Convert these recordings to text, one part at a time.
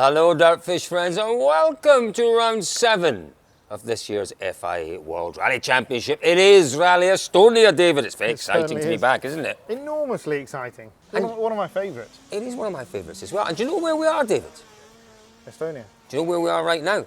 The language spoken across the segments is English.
Hello, Dartfish friends, and welcome to round 7 of this year's FIA World Rally Championship. It is Rally Estonia, David. It's very exciting to be back, isn't it? Enormously exciting. One of my favourites. It is one of my favourites as well. And do you know where we are, David? Estonia. Do you know where we are right now?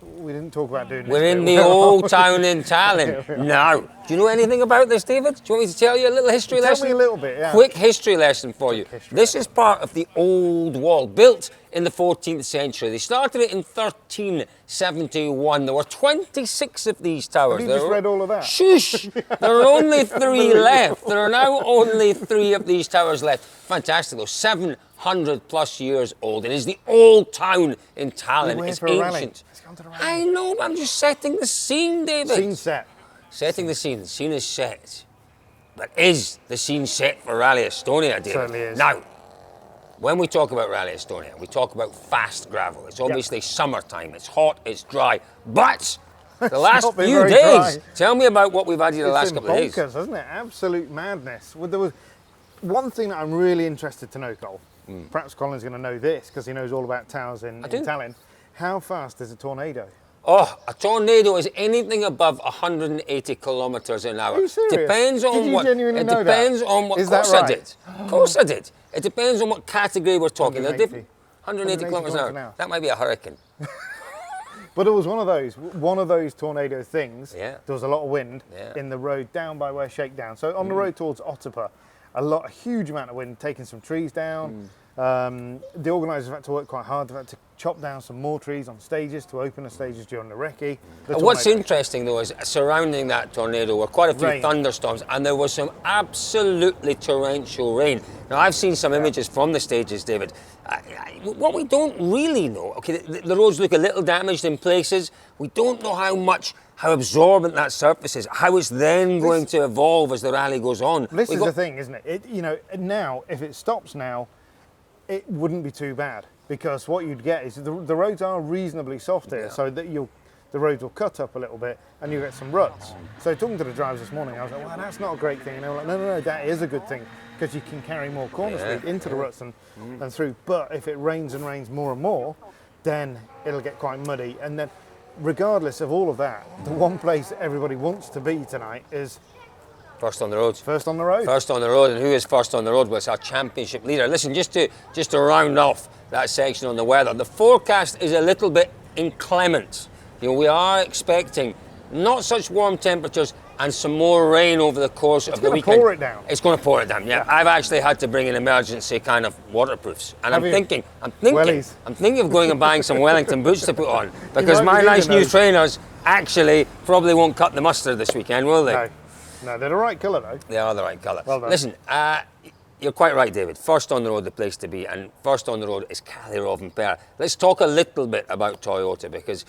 We didn't talk about doing this. We're in the old town in Tallinn. Now, do you know anything about this, David? Do you want me to tell you a little history lesson? Tell me a little bit, yeah. Quick history lesson for you. This is part of the old wall, built in the 14th century. They started it in 1371. There were 26 of these towers. Have you just read all of that? Shush! There are only 3 left. There are now only 3 of these towers left. Fantastic, though. 700 plus years old. It is the old town in Tallinn. It's ancient. I know, but I'm just setting the scene, David. Scene set. Setting the scene. The scene is set. But is the scene set for Rally Estonia, David? Certainly is. Now, when we talk about Rally Estonia, we talk about fast gravel. It's obviously summertime. It's hot, it's dry. But the last few days, tell me about what we've had here the last couple of days. It's bonkers, isn't it? Absolute madness. Well, there was one thing that I'm really interested to know, Cole. Perhaps Colin's going to know this because he knows all about towers in Tallinn. How fast is a tornado? Oh, a tornado is anything above 180 kilometres an hour. Are you serious? Depends on did you what. Genuinely it know depends that? on what. Is Of course that right? I did. Of course I did. It depends on what category we're talking. 180. 180 kilometres an hour. That might be a hurricane. But it was one of those tornado things. Yeah. There was a lot of wind in the road down by where Shakedown. So on the road towards Otapa, a huge amount of wind, taking some trees down. The organisers have had to work quite hard. They've had to chop down some more trees on stages to open the stages during the recce. What's interesting though is surrounding that tornado were quite a few thunderstorms, and there was some absolutely torrential rain. Now I've seen some images from the stages, David. What we don't really know, okay, the roads look a little damaged in places. We don't know how absorbent that surface is, how it's then going to evolve as the rally goes on. This is the thing, isn't it? Now, if it stops now, it wouldn't be too bad, because what you'd get is the roads are reasonably soft here, so that the roads will cut up a little bit and you get some ruts. So talking to the drivers this morning, I was like, well, that's not a great thing. And they were like, no, that is a good thing, because you can carry more corner speed into the ruts and through. But if it rains and rains more and more, then it'll get quite muddy. And then regardless of all of that, the one place everybody wants to be tonight is first on the road. First on the road. First on the road, and who is first on the road? Well, it's our championship leader. Listen, just to round off that section on the weather, the forecast is a little bit inclement. We are expecting not such warm temperatures and some more rain over the course of the weekend. It's going to pour it down. It's going to pour it down. Yeah, I've actually had to bring in emergency kind of waterproofs, and I'm thinking of going and buying some Wellington boots to put on, because my nice new trainers actually probably won't cut the mustard this weekend, will they? No, they're the right colour though. They are the right colour. Well done. Listen, you're quite right, David. First on the road, the place to be, and first on the road is Kallirovn. Let's talk a little bit about Toyota, because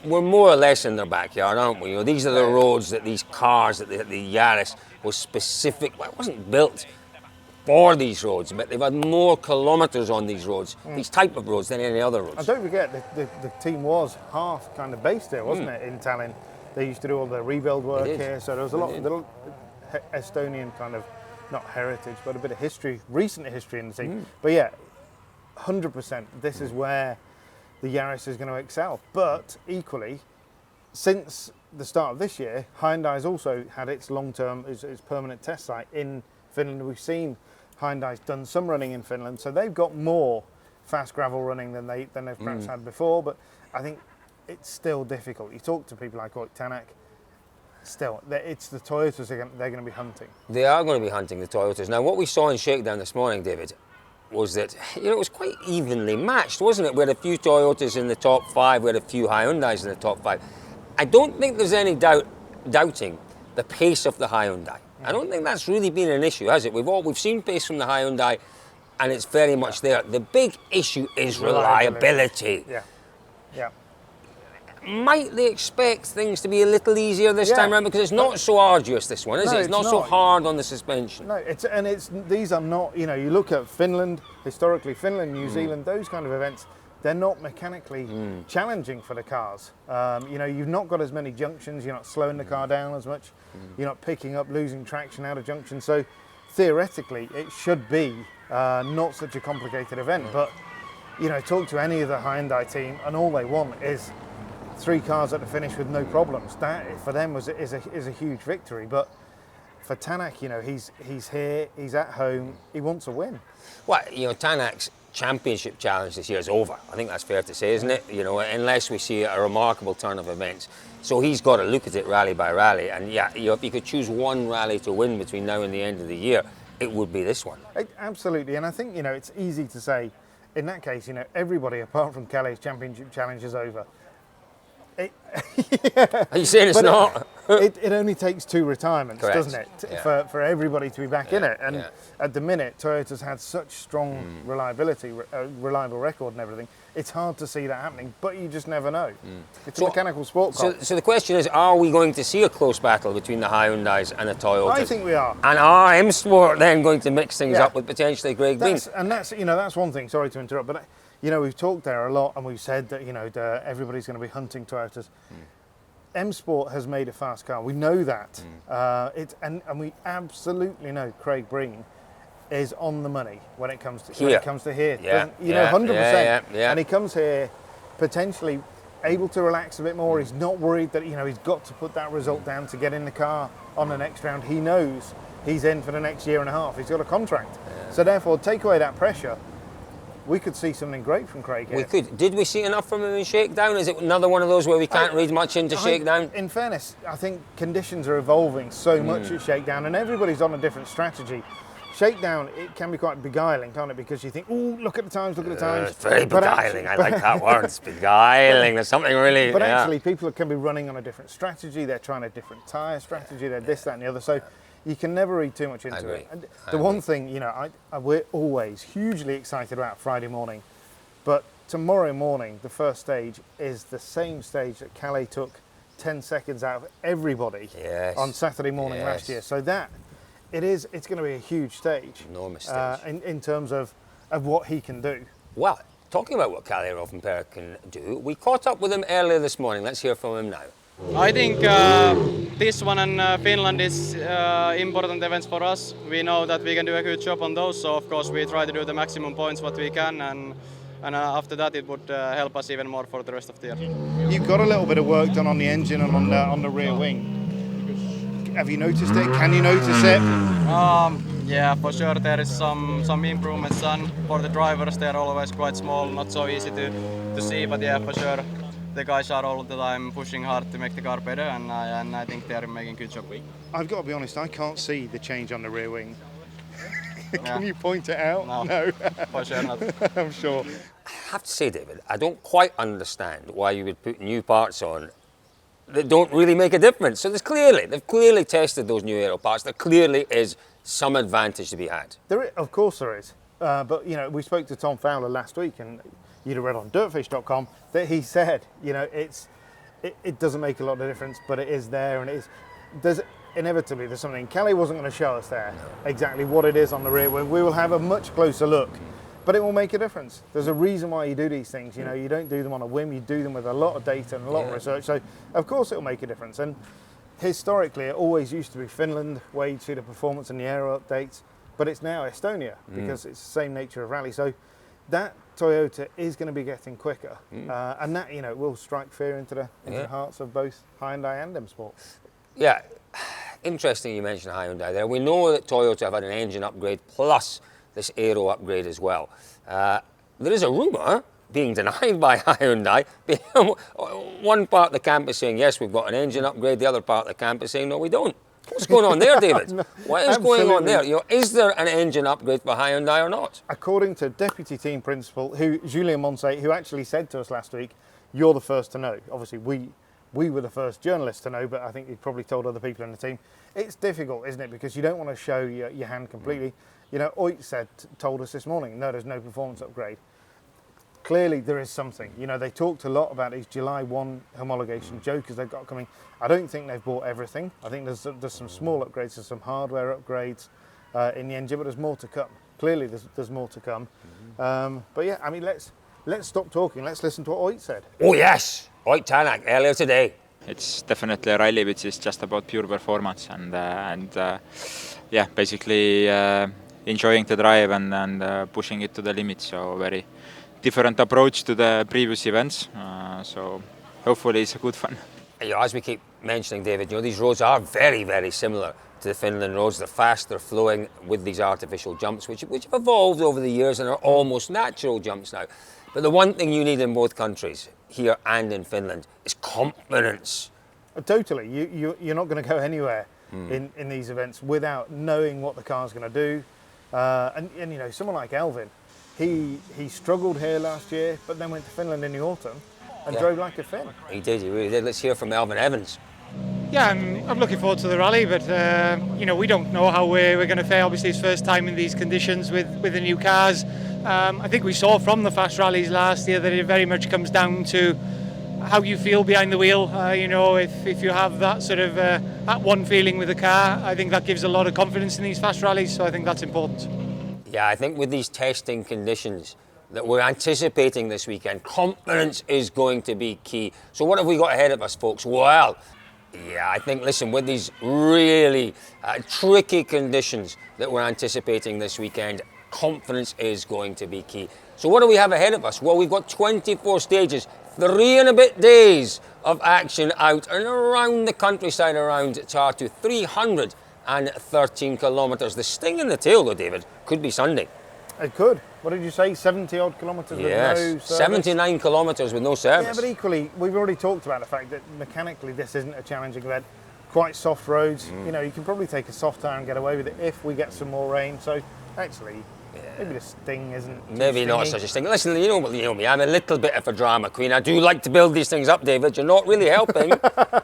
we're more or less in their backyard, aren't we? These are the roads that these cars, that the Yaris was specific. Well, it wasn't built for these roads, but they've had more kilometres on these roads, these type of roads, than any other roads. And don't forget, the team was half kind of based here, wasn't it, in Tallinn? They used to do all the rebuild work here, so there was a lot of Estonian kind of, not heritage, but a bit of history, recent history in the team. But yeah, 100%, this is where the Yaris is going to excel. But equally, since the start of this year, Hyundai's also had its long-term, its permanent test site in Finland. We've seen Hyundai's done some running in Finland, so they've got more fast gravel running than they've perhaps had before. But I think it's still difficult. You talk to people like Tanak, still, it's the Toyotas they're going to be hunting. They are going to be hunting the Toyotas. Now, what we saw in Shakedown this morning, David, was that it was quite evenly matched, wasn't it? We had a few Toyotas in the top 5, we had a few Hyundais in the top 5. I don't think there's any doubting the pace of the Hyundai. I don't think that's really been an issue, has it? We've seen pace from the Hyundai, and it's very much there. The big issue is reliability. Yeah. Might they expect things to be a little easier this time around, because it's not so arduous, this one, is it? It's not so hard on the suspension. No, these are not, you look at Finland, historically Finland, New Zealand, those kind of events, they're not mechanically challenging for the cars. You've not got as many junctions, you're not slowing the car down as much, you're not picking up, losing traction out of junctions. So theoretically, it should be not such a complicated event, but talk to any of the Hyundai team, and all they want is 3 cars at the finish with no problems. That for them is a huge victory. But for Tanak, he's here, he's at home, he wants a win. Well, Tanak's championship challenge this year is over. I think that's fair to say, isn't it? Unless we see a remarkable turn of events. So he's got to look at it rally by rally. And if you could choose one rally to win between now and the end of the year, it would be this one. Absolutely. And I think, it's easy to say, in that case, everybody apart from Calais' championship challenge is over. Are you saying it's not? It only takes 2 retirements, Correct. doesn't it, for everybody to be back in it. And at the minute, Toyota's had such strong reliability, reliable record and everything. It's hard to see that happening, but you just never know. It's a mechanical sport car. So the question is, are we going to see a close battle between the Hyundais and the Toyotas? I think we are. And are M Sport then going to mix things up with potentially Greg Green? That's one thing. Sorry to interrupt, but we've talked there a lot, and we've said that everybody's going to be hunting Toyotas. M Sport has made a fast car. We know that. And we absolutely know Craig Breen is on the money when it comes to here. 100%. And he comes here potentially able to relax a bit more. He's not worried that he's got to put that result down to get in the car on the next round. He knows he's in for the next year and a half. He's got a contract. So therefore, take away that pressure. We could see something great from Craig here. We could. Did we see enough from him in Shakedown? Is it another one of those where we can't read much into Shakedown? In fairness, I think conditions are evolving so much at Shakedown, and everybody's on a different strategy. Shakedown, it can be quite beguiling, can't it? Because you think, oh, look at the times, look at the times. It's very beguiling. I like that word. It's beguiling. There's something really... But actually, people can be running on a different strategy. They're trying a different tyre strategy. They're this, that, and the other. So you can never read too much into it. And the one thing, we're always hugely excited about Friday morning. But tomorrow morning, the first stage is the same stage that Calais took 10 seconds out of everybody on Saturday morning last year. So it's going to be a huge stage. Enormous stage. In terms of what he can do. Well, talking about what Kalle Rovanperä can do, we caught up with him earlier this morning. Let's hear from him now. I think this one and Finland is important events for us. We know that we can do a good job on those, so of course we try to do the maximum points what we can, and after that it would help us even more for the rest of the year. You've got a little bit of work done on the engine and on the rear wing. Have you noticed it? Can you notice it? Yeah, for sure there is some improvements done. For the drivers they are always quite small, not so easy to see, but yeah, for sure the guys are all the time pushing hard to make the car better, and I think they are making a good job. I've got to be honest, I can't see the change on the rear wing. Can you point it out? No. For sure not. I'm sure. I have to say, David, I don't quite understand why you would put new parts on that don't really make a difference. So they've clearly tested those new aero parts. There clearly is some advantage to be had. Of course there is. But we spoke to Tom Fowler last week, and you'd have read on dirtfish.com that he said, it doesn't make a lot of difference, but it is there, and there's something. Calais wasn't going to show us there exactly what it is on the rear wing. We will have a much closer look, but it will make a difference. There's a reason why you do these things. You don't do them on a whim. You do them with a lot of data and a lot of research. So of course it will make a difference. And historically, it always used to be Finland where you'd see the performance and the aero updates, but it's now Estonia because it's the same nature of rally. So that Toyota is going to be getting quicker, and that will strike fear into the hearts of both Hyundai and M Sport. Yeah, interesting you mentioned Hyundai there. We know that Toyota have had an engine upgrade plus this aero upgrade as well. There is a rumour being denied by Hyundai. One part of the camp is saying yes, we've got an engine upgrade. The other part of the camp is saying no, we don't. What's going on there, David? What is going on there? Is there an engine upgrade for Hyundai or not? According to Deputy Team Principal, Julien Moncey, who actually said to us last week, "You're the first to know." Obviously, we were the first journalists to know, but I think he probably told other people in the team. It's difficult, isn't it? Because you don't want to show your hand completely. Oit told us this morning, no, there's no performance upgrade. Clearly, there is something. They talked a lot about these July 1 homologation jokers they've got coming. I don't think they've bought everything. I think there's some small upgrades, there's some hardware upgrades in the engine, but there's more to come. Clearly, there's more to come. But yeah, I mean, let's stop talking. Let's listen to what Oit said. Oh yes, Oit Tanak earlier today. It's definitely a rally which is just about pure performance and basically enjoying the drive and pushing it to the limit. So very different approach to the previous events. So hopefully it's a good fun. As we keep mentioning, David, these roads are very, very similar to the Finland roads. They're fast, they're flowing with these artificial jumps, which have evolved over the years and are almost natural jumps now. But the one thing you need in both countries, here and in Finland, is confidence. Totally. You're not going to go anywhere in these events without knowing what the car's going to do. And someone like Elvin, he struggled here last year, but then went to Finland in the autumn and drove like a Finn. He did, he really did. Let's hear from Elvin Evans. Yeah, I'm looking forward to the rally, but we don't know how we're going to fare. Obviously, it's first time in these conditions with the new cars. I think we saw from the fast rallies last year that it very much comes down to how you feel behind the wheel. If you have that sort of that one feeling with the car, I think that gives a lot of confidence in these fast rallies. So I think that's important. Yeah, I think with these testing conditions that we're anticipating this weekend, confidence is going to be key. So what have we got ahead of us, folks? Well, yeah, I think, listen, with these really tricky conditions that we're anticipating this weekend, confidence is going to be key. So what do we have ahead of us? Well, we've got 24 stages, 3 and a bit days of action out and around the countryside around Tartu, 313 kilometres. The sting in the tail, though, David, could be Sunday. It could. What did you say? 70 odd kilometres with no service? 79 kilometres with no service. Yeah, but equally, we've already talked about the fact that mechanically this isn't a challenging event. Quite soft roads. You can probably take a soft tire and get away with it if we get some more rain. So actually, maybe the sting isn't maybe not such a sting. Listen, you know me, I'm a little bit of a drama queen. I do like to build these things up, David. You're not really helping.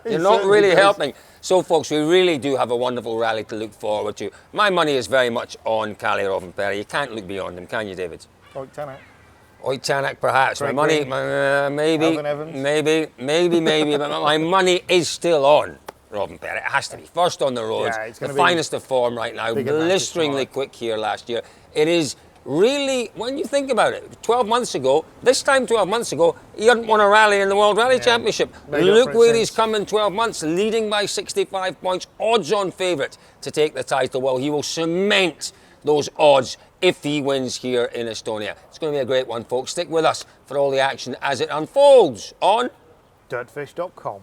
You're not really helping. So, folks, we really do have a wonderful rally to look forward to. My money is very much on Kalle Rovanperä. You can't look beyond him, can you, David? Oik Tanak, perhaps. Craig My money, Green. maybe, but my money is still on Rovanperä. It has to be. First on the roads, the finest of form right now, blisteringly quick here last year. It is really, when you think about it, 12 months ago, this time 12 months ago, he hadn't won a rally in the World Rally Championship. Look where he's come in 12 months, leading by 65 points, odds-on favourite to take the title. Well, he will cement those odds if he wins here in Estonia. It's going to be a great one, folks. Stick with us for all the action as it unfolds on Dirtfish.com.